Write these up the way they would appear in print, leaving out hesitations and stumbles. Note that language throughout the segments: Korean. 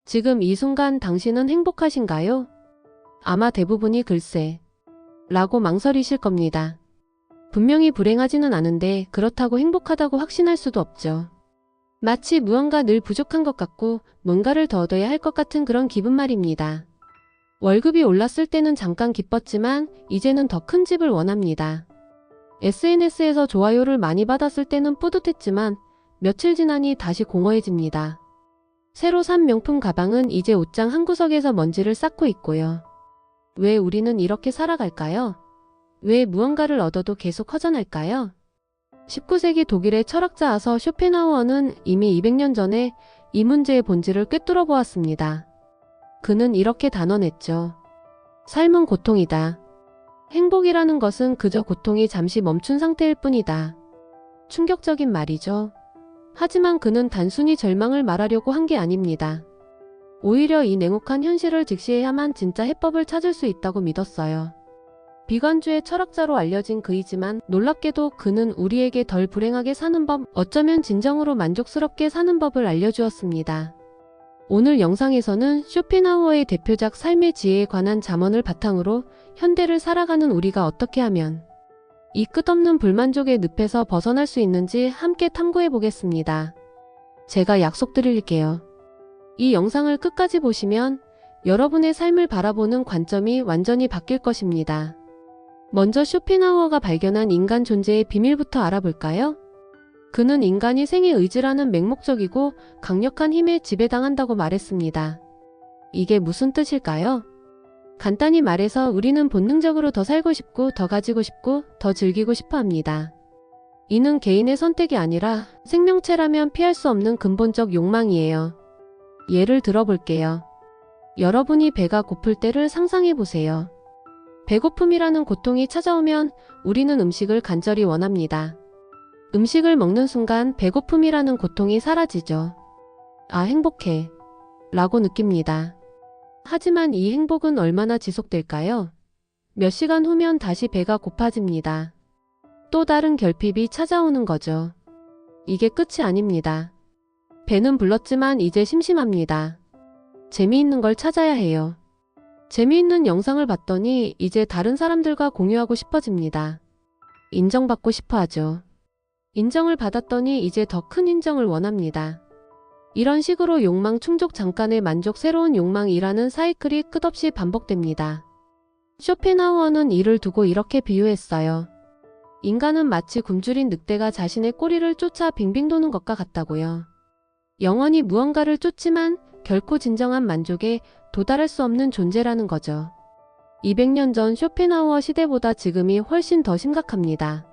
지금 이 순간 당신은 행복하신가요? 아마 대부분이 글쎄 라고 망설이실 겁니다. 분명히 불행하지는 않은데 그렇다고 행복하다고 확신할 수도 없죠. 마치 무언가 늘 부족한 것 같고 뭔가를 더 얻어야 할 것 같은 그런 기분 말입니다. 월급이 올랐을 때는 잠깐 기뻤지만 이제는 더 큰 집을 원합니다. SNS에서 좋아요를 많이 받았을 때는 뿌듯했지만 며칠 지나니 다시 공허해집니다. 새로 산 명품 가방은 이제 옷장 한 구석에서 먼지를 쌓고 있고요. 왜 우리는 이렇게 살아갈까요? 왜 무언가를 얻어도 계속 허전할까요? 19세기 독일의 철학자 아서 쇼펜하우어는 이미 200년 전에 이 문제의 본질을 꿰뚫어 보았습니다. 그는 이렇게 단언했죠. 삶은 고통이다. 행복이라는 것은 그저 고통이 잠시 멈춘 상태일 뿐이다. 충격적인 말이죠. 하지만 그는 단순히 절망을 말하려고 한 게 아닙니다. 오히려 이 냉혹한 현실을 직시해야만 진짜 해법을 찾을 수 있다고 믿었어요. 비관주의 철학자로 알려진 그이지만 놀랍게도 그는 우리에게 덜 불행하게 사는 법, 어쩌면 진정으로 만족스럽게 사는 법을 알려주었습니다. 오늘 영상에서는 쇼펜하우어의 대표작 삶의 지혜에 관한 잠언을 바탕으로 현대를 살아가는 우리가 어떻게 하면 이 끝없는 불만족의 늪에서 벗어날 수 있는지 함께 탐구해 보겠습니다. 제가 약속드릴게요. 이 영상을 끝까지 보시면 여러분의 삶을 바라보는 관점이 완전히 바뀔 것입니다. 먼저 쇼펜하우어가 발견한 인간 존재의 비밀부터 알아볼까요? 그는 인간이 생의 의지라는 맹목적이고 강력한 힘에 지배당한다고 말했습니다. 이게 무슨 뜻일까요? 간단히 말해서 우리는 본능적으로 더 살고 싶고 더 가지고 싶고 더 즐기고 싶어 합니다. 이는 개인의 선택이 아니라 생명체라면 피할 수 없는 근본적 욕망이에요. 예를 들어볼게요. 여러분이 배가 고플 때를 상상해 보세요. 배고픔이라는 고통이 찾아오면 우리는 음식을 간절히 원합니다. 음식을 먹는 순간 배고픔이라는 고통이 사라지죠. 아, 행복해. 라고 느낍니다. 하지만 이 행복은 얼마나 지속될까요? 몇 시간 후면 다시 배가 고파집니다. 또 다른 결핍이 찾아오는 거죠. 이게 끝이 아닙니다. 배는 불렀지만 이제 심심합니다. 재미있는 걸 찾아야 해요. 재미있는 영상을 봤더니 이제 다른 사람들과 공유하고 싶어집니다. 인정받고 싶어 하죠. 인정을 받았더니 이제 더 큰 인정을 원합니다. 이런 식으로 욕망 충족 잠깐의 만족 새로운 욕망이라는 사이클이 끝없이 반복됩니다. 쇼펜하우어는 이를 두고 이렇게 비유했어요. 인간은 마치 굶주린 늑대가 자신의 꼬리를 쫓아 빙빙 도는 것과 같다고요. 영원히 무언가를 쫓지만 결코 진정한 만족에 도달할 수 없는 존재라는 거죠. 200년 전 쇼펜하우어 시대보다 지금이 훨씬 더 심각합니다.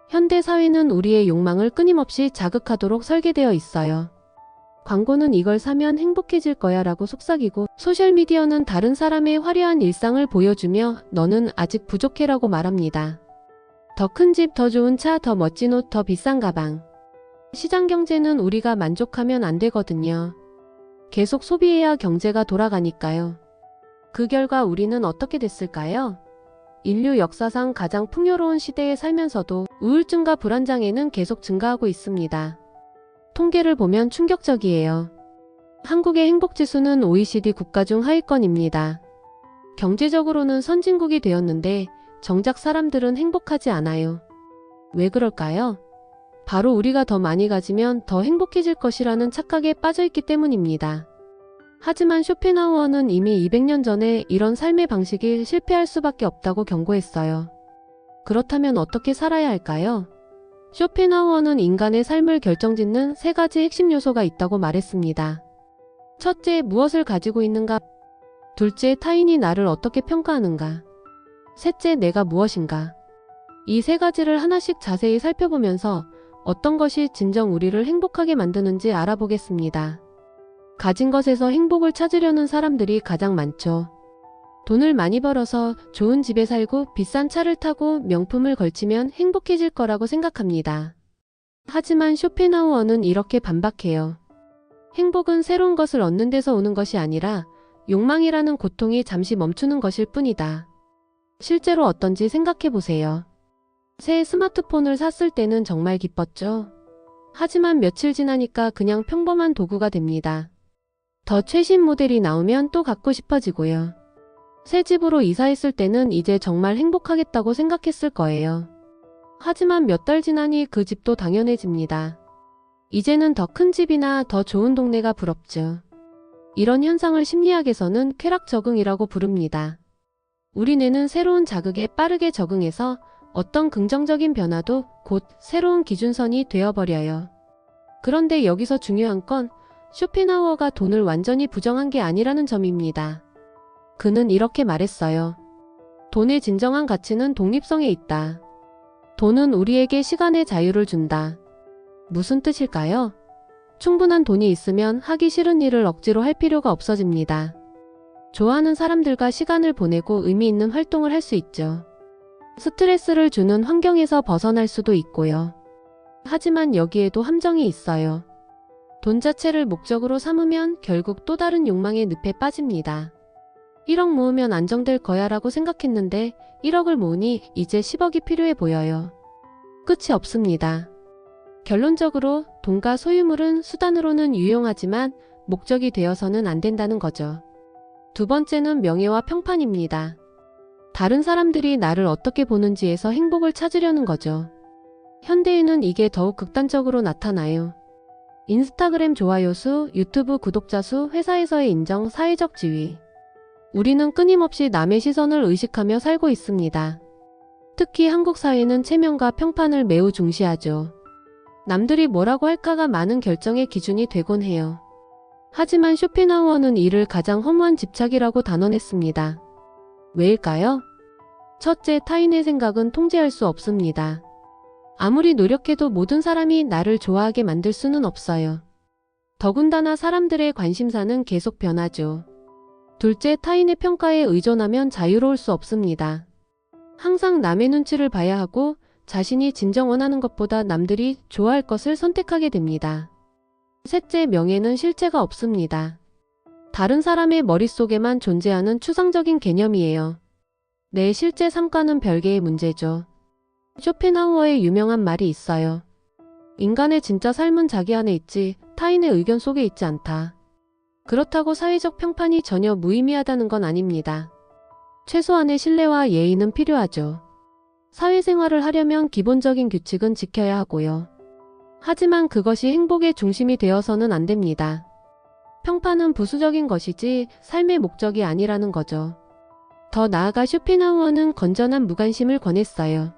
현대 사회는 우리의 욕망을 끊임없이 자극하도록 설계되어 있어요. 광고는 이걸 사면 행복해질 거야 라고 속삭이고, 소셜미디어는 다른 사람의 화려한 일상을 보여주며 너는 아직 부족해 라고 말합니다. 더 큰 집, 더 좋은 차, 더 멋진 옷, 더 비싼 가방. 시장 경제는 우리가 만족하면 안 되거든요. 계속 소비해야 경제가 돌아가니까요. 그 결과 우리는 어떻게 됐을까요? 인류 역사상 가장 풍요로운 시대에 살면서도 우울증과 불안장애는 계속 증가하고 있습니다. 통계를 보면 충격적이에요. 한국의 행복지수는 OECD 국가 중 하위권입니다. 경제적으로는 선진국이 되었는데 정작 사람들은 행복하지 않아요. 왜 그럴까요? 바로 우리가 더 많이 가지면 더 행복해질 것이라는 착각에 빠져있기 때문입니다. 하지만 쇼펜하우어는 이미 200년 전에 이런 삶의 방식이 실패할 수밖에 없다고 경고했어요. 그렇다면 어떻게 살아야 할까요? 쇼펜하우어는 인간의 삶을 결정짓는 3가지 핵심 요소가 있다고 말했습니다. 첫째, 무엇을 가지고 있는가? 둘째, 타인이 나를 어떻게 평가하는가? 셋째, 내가 무엇인가? 이 3가지를 하나씩 자세히 살펴보면서 어떤 것이 진정 우리를 행복하게 만드는지 알아보겠습니다. 가진 것에서 행복을 찾으려는 사람들이 가장 많죠. 돈을 많이 벌어서 좋은 집에 살고 비싼 차를 타고 명품을 걸치면 행복해질 거라고 생각합니다. 하지만 쇼펜하우어는 이렇게 반박해요. 행복은 새로운 것을 얻는 데서 오는 것이 아니라 욕망이라는 고통이 잠시 멈추는 것일 뿐이다. 실제로 어떤지 생각해 보세요. 새 스마트폰을 샀을 때는 정말 기뻤죠. 하지만 며칠 지나니까 그냥 평범한 도구가 됩니다. 더 최신 모델이 나오면 또 갖고 싶어지고요. 새 집으로 이사했을 때는 이제 정말 행복하겠다고 생각했을 거예요. 하지만 몇 달 지나니 그 집도 당연해집니다. 이제는 더 큰 집이나 더 좋은 동네가 부럽죠. 이런 현상을 심리학에서는 쾌락 적응이라고 부릅니다. 우리 뇌는 새로운 자극에 빠르게 적응해서 어떤 긍정적인 변화도 곧 새로운 기준선이 되어버려요. 그런데 여기서 중요한 건 쇼펜하우어가 돈을 완전히 부정한 게 아니라는 점입니다. 그는 이렇게 말했어요. 돈의 진정한 가치는 독립성에 있다. 돈은 우리에게 시간의 자유를 준다. 무슨 뜻일까요? 충분한 돈이 있으면 하기 싫은 일을 억지로 할 필요가 없어집니다. 좋아하는 사람들과 시간을 보내고 의미 있는 활동을 할 수 있죠. 스트레스를 주는 환경에서 벗어날 수도 있고요. 하지만 여기에도 함정이 있어요. 돈 자체를 목적으로 삼으면 결국 또 다른 욕망의 늪에 빠집니다. 1억 모으면 안정될 거야 라고 생각했는데 1억을 모으니 이제 10억이 필요해 보여요. 끝이 없습니다. 결론적으로 돈과 소유물은 수단으로는 유용하지만 목적이 되어서는 안 된다는 거죠. 두 번째는 명예와 평판입니다. 다른 사람들이 나를 어떻게 보는지에서 행복을 찾으려는 거죠. 현대에는 이게 더욱 극단적으로 나타나요. 인스타그램 좋아요 수, 유튜브 구독자 수, 회사에서의 인정, 사회적 지위. 우리는 끊임없이 남의 시선을 의식하며 살고 있습니다. 특히 한국 사회는 체면과 평판을 매우 중시하죠. 남들이 뭐라고 할까가 많은 결정의 기준이 되곤 해요. 하지만 쇼펜하우어는 이를 가장 허무한 집착이라고 단언했습니다. 왜일까요? 첫째, 타인의 생각은 통제할 수 없습니다. 아무리 노력해도 모든 사람이 나를 좋아하게 만들 수는 없어요. 더군다나 사람들의 관심사는 계속 변하죠. 둘째, 타인의 평가에 의존하면 자유로울 수 없습니다. 항상 남의 눈치를 봐야 하고 자신이 진정 원하는 것보다 남들이 좋아할 것을 선택하게 됩니다. 셋째, 명예는 실체가 없습니다. 다른 사람의 머릿속에만 존재하는 추상적인 개념이에요. 내 실제 삶과는 별개의 문제죠. 쇼펜하우어의 유명한 말이 있어요. 인간의 진짜 삶은 자기 안에 있지 타인의 의견 속에 있지 않다. 그렇다고 사회적 평판이 전혀 무의미하다는 건 아닙니다. 최소한의 신뢰와 예의는 필요하죠. 사회생활을 하려면 기본적인 규칙은 지켜야 하고요. 하지만 그것이 행복의 중심이 되어서는 안 됩니다. 평판은 부수적인 것이지 삶의 목적이 아니라는 거죠. 더 나아가 쇼펜하우어는 건전한 무관심을 권했어요.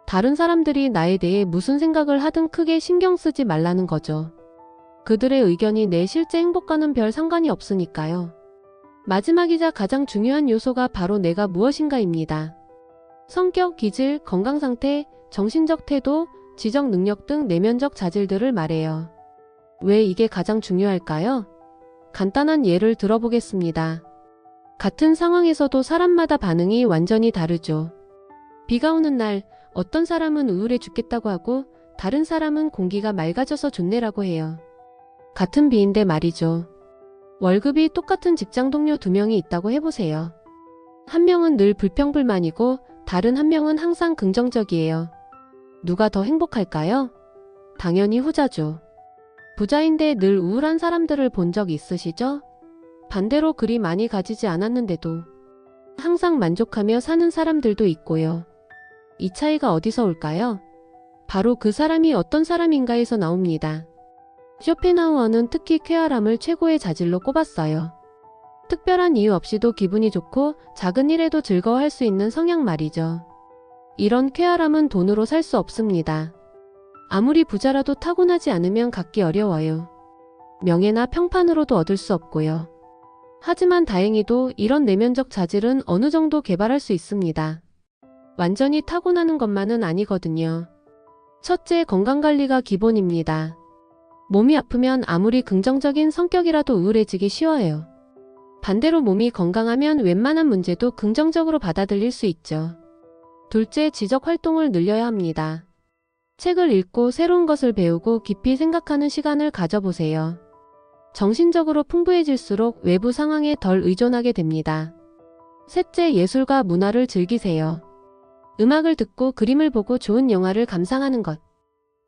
다른 사람들이 나에 대해 무슨 생각을 하든 크게 신경 쓰지 말라는 거죠. 그들의 의견이 내 실제 행복과는 별 상관이 없으니까요. 마지막이자 가장 중요한 요소가 바로 내가 무엇인가입니다. 성격, 기질, 건강상태, 정신적 태도, 지적 능력 등 내면적 자질들을 말해요. 왜 이게 가장 중요할까요? 간단한 예를 들어보겠습니다. 같은 상황에서도 사람마다 반응이 완전히 다르죠. 비가 오는 날 어떤 사람은 우울해 죽겠다고 하고 다른 사람은 공기가 맑아져서 좋네라고 해요. 같은 비인데 말이죠. 월급이 똑같은 직장 동료 2명이 있다고 해보세요. 한 명은 늘 불평불만이고 다른 한 명은 항상 긍정적이에요. 누가 더 행복할까요? 당연히 후자죠. 부자인데 늘 우울한 사람들을 본 적 있으시죠? 반대로 그리 많이 가지지 않았는데도 항상 만족하며 사는 사람들도 있고요. 이 차이가 어디서 올까요? 바로 그 사람이 어떤 사람인가에서 나옵니다. 쇼펜하우어는 특히 쾌활함을 최고의 자질로 꼽았어요. 특별한 이유 없이도 기분이 좋고 작은 일에도 즐거워할 수 있는 성향 말이죠. 이런 쾌활함은 돈으로 살 수 없습니다. 아무리 부자라도 타고나지 않으면 갖기 어려워요. 명예나 평판으로도 얻을 수 없고요. 하지만 다행히도 이런 내면적 자질은 어느 정도 개발할 수 있습니다. 완전히 타고나는 것만은 아니거든요. 첫째, 건강관리가 기본입니다. 몸이 아프면 아무리 긍정적인 성격이라도 우울해지기 쉬워요. 반대로 몸이 건강하면 웬만한 문제도 긍정적으로 받아들일 수 있죠. 둘째, 지적 활동을 늘려야 합니다. 책을 읽고 새로운 것을 배우고 깊이 생각하는 시간을 가져보세요. 정신적으로 풍부해질수록 외부 상황에 덜 의존하게 됩니다. 셋째, 예술과 문화를 즐기세요. 음악을 듣고 그림을 보고 좋은 영화를 감상하는 것.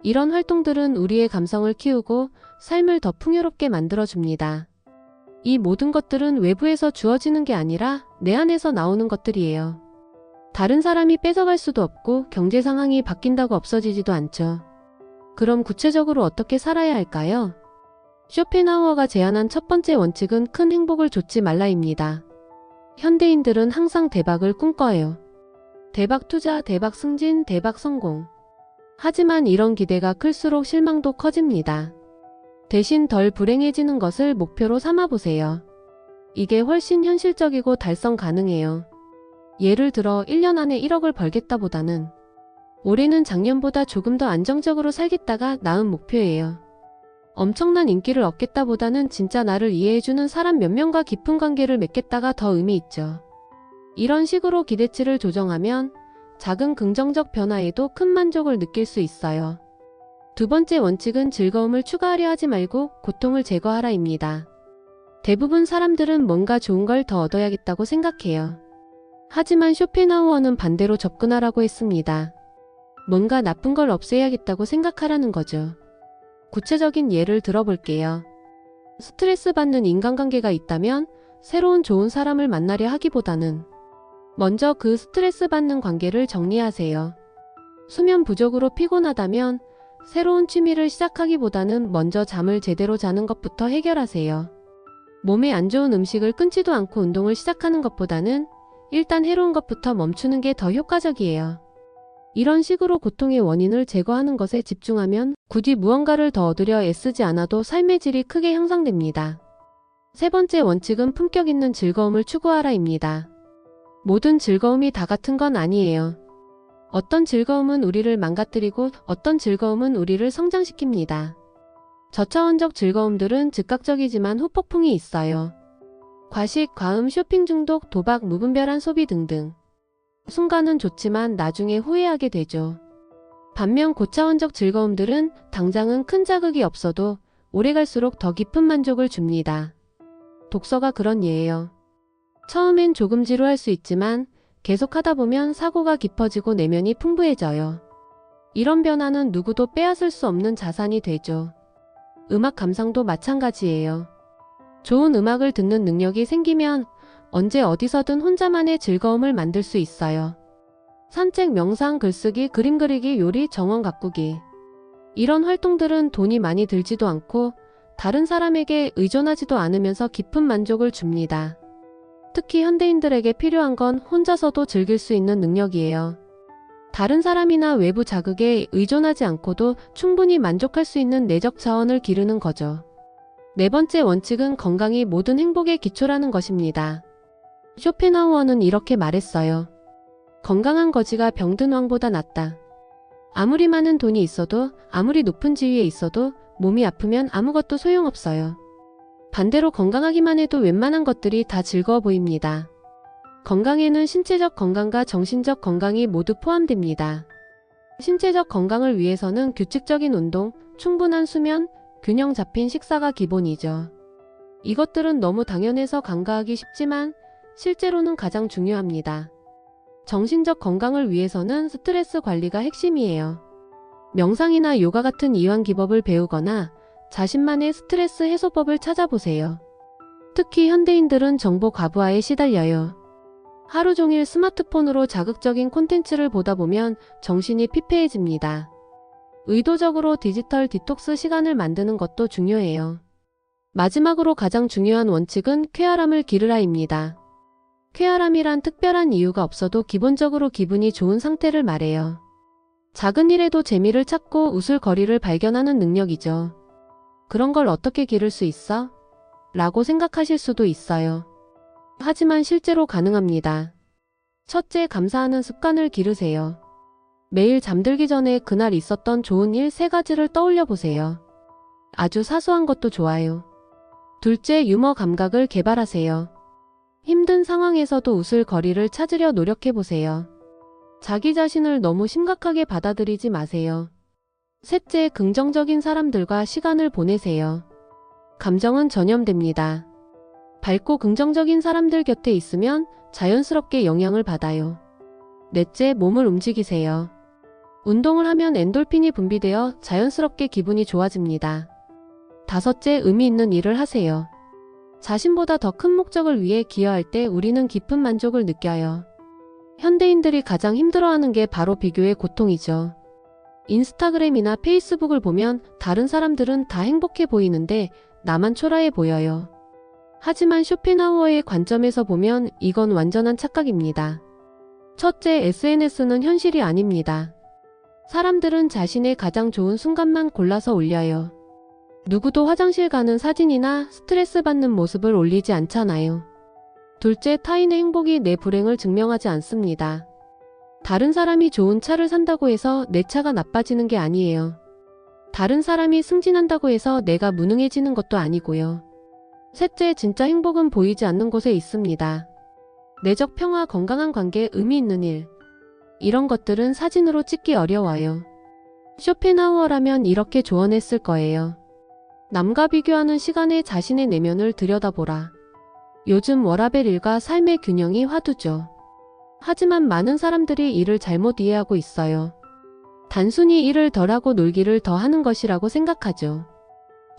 이런 활동들은 우리의 감성을 키우고 삶을 더 풍요롭게 만들어줍니다. 이 모든 것들은 외부에서 주어지는 게 아니라 내 안에서 나오는 것들이에요. 다른 사람이 뺏어갈 수도 없고 경제 상황이 바뀐다고 없어지지도 않죠. 그럼 구체적으로 어떻게 살아야 할까요? 쇼펜하우어가 제안한 첫 번째 원칙은 큰 행복을 좇지 말라입니다. 현대인들은 항상 대박을 꿈꿔요. 대박 투자, 대박 승진, 대박 성공. 하지만 이런 기대가 클수록 실망도 커집니다. 대신 덜 불행해지는 것을 목표로 삼아보세요. 이게 훨씬 현실적이고 달성 가능해요. 예를 들어 1년 안에 1억을 벌겠다보다는 올해는 작년보다 조금 더 안정적으로 살겠다가 나은 목표예요. 엄청난 인기를 얻겠다보다는 진짜 나를 이해해주는 사람 몇 명과 깊은 관계를 맺겠다가 더 의미 있죠. 이런 식으로 기대치를 조정하면 작은 긍정적 변화에도 큰 만족을 느낄 수 있어요. 두 번째 원칙은 즐거움을 추가하려 하지 말고 고통을 제거하라입니다. 대부분 사람들은 뭔가 좋은 걸 더 얻어야겠다고 생각해요. 하지만 쇼펜하우어는 반대로 접근하라고 했습니다. 뭔가 나쁜 걸 없애야겠다고 생각하라는 거죠. 구체적인 예를 들어볼게요. 스트레스 받는 인간관계가 있다면 새로운 좋은 사람을 만나려 하기보다는 먼저 그 스트레스 받는 관계를 정리하세요. 수면 부족으로 피곤하다면 새로운 취미를 시작하기보다는 먼저 잠을 제대로 자는 것부터 해결하세요. 몸에 안 좋은 음식을 끊지도 않고 운동을 시작하는 것보다는 일단 해로운 것부터 멈추는 게 더 효과적이에요. 이런 식으로 고통의 원인을 제거하는 것에 집중하면 굳이 무언가를 더 얻으려 애쓰지 않아도 삶의 질이 크게 향상됩니다. 세 번째 원칙은 품격 있는 즐거움을 추구하라입니다. 모든 즐거움이 다 같은 건 아니에요. 어떤 즐거움은 우리를 망가뜨리고 어떤 즐거움은 우리를 성장시킵니다. 저차원적 즐거움들은 즉각적이지만 후폭풍이 있어요. 과식, 과음, 쇼핑 중독, 도박, 무분별한 소비 등등. 순간은 좋지만 나중에 후회하게 되죠. 반면 고차원적 즐거움들은 당장은 큰 자극이 없어도 오래 갈수록 더 깊은 만족을 줍니다. 독서가 그런 예예요. 처음엔 조금 지루할 수 있지만 계속 하다 보면 사고가 깊어지고 내면이 풍부해져요. 이런 변화는 누구도 빼앗을 수 없는 자산이 되죠. 음악 감상도 마찬가지예요. 좋은 음악을 듣는 능력이 생기면 언제 어디서든 혼자만의 즐거움을 만들 수 있어요. 산책, 명상, 글쓰기, 그림 그리기, 요리, 정원 가꾸기. 이런 활동들은 돈이 많이 들지도 않고 다른 사람에게 의존하지도 않으면서 깊은 만족을 줍니다. 특히 현대인들에게 필요한 건 혼자서도 즐길 수 있는 능력이에요. 다른 사람이나 외부 자극에 의존하지 않고도 충분히 만족할 수 있는 내적 자원을 기르는 거죠. 네 번째 원칙은 건강이 모든 행복의 기초라는 것입니다. 쇼펜하우어는 이렇게 말했어요. 건강한 거지가 병든 왕보다 낫다. 아무리 많은 돈이 있어도 아무리 높은 지위에 있어도 몸이 아프면 아무것도 소용없어요. 반대로 건강하기만 해도 웬만한 것들이 다 즐거워 보입니다. 건강에는 신체적 건강과 정신적 건강이 모두 포함됩니다. 신체적 건강을 위해서는 규칙적인 운동, 충분한 수면, 균형 잡힌 식사가 기본이죠. 이것들은 너무 당연해서 간과하기 쉽지만 실제로는 가장 중요합니다. 정신적 건강을 위해서는 스트레스 관리가 핵심이에요. 명상이나 요가 같은 이완 기법을 배우거나 자신만의 스트레스 해소법을 찾아보세요. 특히 현대인들은 정보 과부하에 시달려요. 하루 종일 스마트폰으로 자극적인 콘텐츠를 보다 보면 정신이 피폐해집니다. 의도적으로 디지털 디톡스 시간을 만드는 것도 중요해요. 마지막으로 가장 중요한 원칙은 쾌활함을 기르라입니다. 쾌활함이란 특별한 이유가 없어도 기본적으로 기분이 좋은 상태를 말해요. 작은 일에도 재미를 찾고 웃을 거리를 발견하는 능력이죠. 그런 걸 어떻게 기를 수 있어? 라고 생각하실 수도 있어요. 하지만 실제로 가능합니다. 첫째, 감사하는 습관을 기르세요. 매일 잠들기 전에 그날 있었던 좋은 일 3가지를 떠올려 보세요. 아주 사소한 것도 좋아요. 둘째, 유머 감각을 개발하세요. 힘든 상황에서도 웃을 거리를 찾으려 노력해 보세요. 자기 자신을 너무 심각하게 받아들이지 마세요. 셋째, 긍정적인 사람들과 시간을 보내세요. 감정은 전염됩니다. 밝고 긍정적인 사람들 곁에 있으면 자연스럽게 영향을 받아요. 넷째, 몸을 움직이세요. 운동을 하면 엔돌핀이 분비되어 자연스럽게 기분이 좋아집니다. 다섯째, 의미 있는 일을 하세요. 자신보다 더 큰 목적을 위해 기여할 때 우리는 깊은 만족을 느껴요. 현대인들이 가장 힘들어하는 게 바로 비교의 고통이죠. 인스타그램이나 페이스북을 보면 다른 사람들은 다 행복해 보이는데 나만 초라해 보여요. 하지만 쇼펜하우어의 관점에서 보면 이건 완전한 착각입니다. 첫째, SNS는 현실이 아닙니다. 사람들은 자신의 가장 좋은 순간만 골라서 올려요. 누구도 화장실 가는 사진이나 스트레스 받는 모습을 올리지 않잖아요. 둘째, 타인의 행복이 내 불행을 증명하지 않습니다. 다른 사람이 좋은 차를 산다고 해서 내 차가 나빠지는 게 아니에요. 다른 사람이 승진한다고 해서 내가 무능해지는 것도 아니고요. 셋째, 진짜 행복은 보이지 않는 곳에 있습니다. 내적 평화, 건강한 관계, 의미 있는 일. 이런 것들은 사진으로 찍기 어려워요. 쇼펜하우어라면 이렇게 조언했을 거예요. 남과 비교하는 시간에 자신의 내면을 들여다보라. 요즘 워라밸 일과 삶의 균형이 화두죠. 하지만 많은 사람들이 이를 잘못 이해하고 있어요. 단순히 일을 덜하고 놀기를 더 하는 것이라고 생각하죠.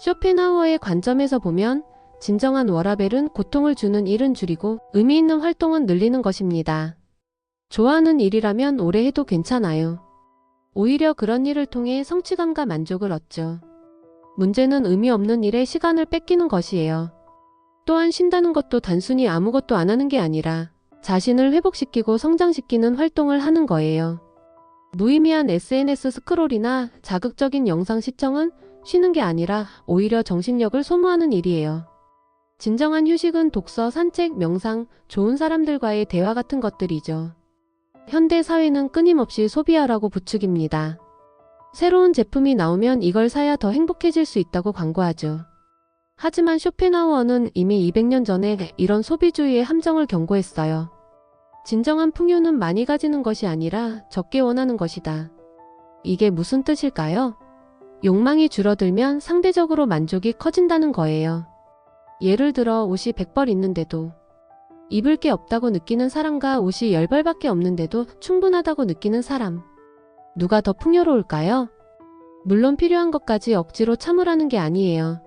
쇼펜하우어의 관점에서 보면 진정한 워라밸은 고통을 주는 일은 줄이고 의미 있는 활동은 늘리는 것입니다. 좋아하는 일이라면 오래 해도 괜찮아요. 오히려 그런 일을 통해 성취감과 만족을 얻죠. 문제는 의미 없는 일에 시간을 뺏기는 것이에요. 또한 쉰다는 것도 단순히 아무것도 안 하는 게 아니라 자신을 회복시키고 성장시키는 활동을 하는 거예요. 무의미한 SNS 스크롤이나 자극적인 영상 시청은 쉬는 게 아니라 오히려 정신력을 소모하는 일이에요. 진정한 휴식은 독서, 산책, 명상, 좋은 사람들과의 대화 같은 것들이죠. 현대 사회는 끊임없이 소비하라고 부추깁니다. 새로운 제품이 나오면 이걸 사야 더 행복해질 수 있다고 광고하죠. 하지만 쇼펜하우어는 이미 200년 전에 이런 소비주의의 함정을 경고했어요. 진정한 풍요는 많이 가지는 것이 아니라 적게 원하는 것이다. 이게 무슨 뜻일까요? 욕망이 줄어들면 상대적으로 만족이 커진다는 거예요. 예를 들어 옷이 100벌 있는데도 입을 게 없다고 느끼는 사람과 옷이 10벌밖에 없는데도 충분하다고 느끼는 사람. 누가 더 풍요로울까요? 물론 필요한 것까지 억지로 참으라는 게 아니에요.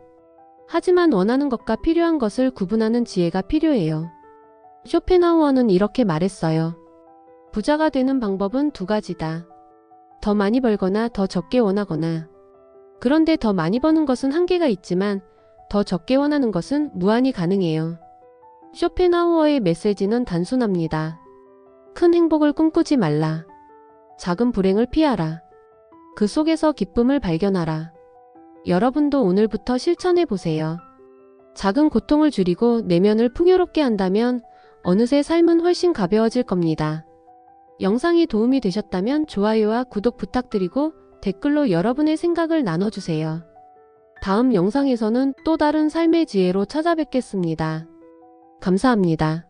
하지만 원하는 것과 필요한 것을 구분하는 지혜가 필요해요. 쇼펜하우어는 이렇게 말했어요. 부자가 되는 방법은 두 가지다. 더 많이 벌거나 더 적게 원하거나. 그런데 더 많이 버는 것은 한계가 있지만 더 적게 원하는 것은 무한히 가능해요. 쇼펜하우어의 메시지는 단순합니다. 큰 행복을 꿈꾸지 말라. 작은 불행을 피하라. 그 속에서 기쁨을 발견하라. 여러분도 오늘부터 실천해 보세요. 작은 고통을 줄이고 내면을 풍요롭게 한다면 어느새 삶은 훨씬 가벼워질 겁니다. 영상이 도움이 되셨다면 좋아요와 구독 부탁드리고 댓글로 여러분의 생각을 나눠주세요. 다음 영상에서는 또 다른 삶의 지혜로 찾아뵙겠습니다. 감사합니다.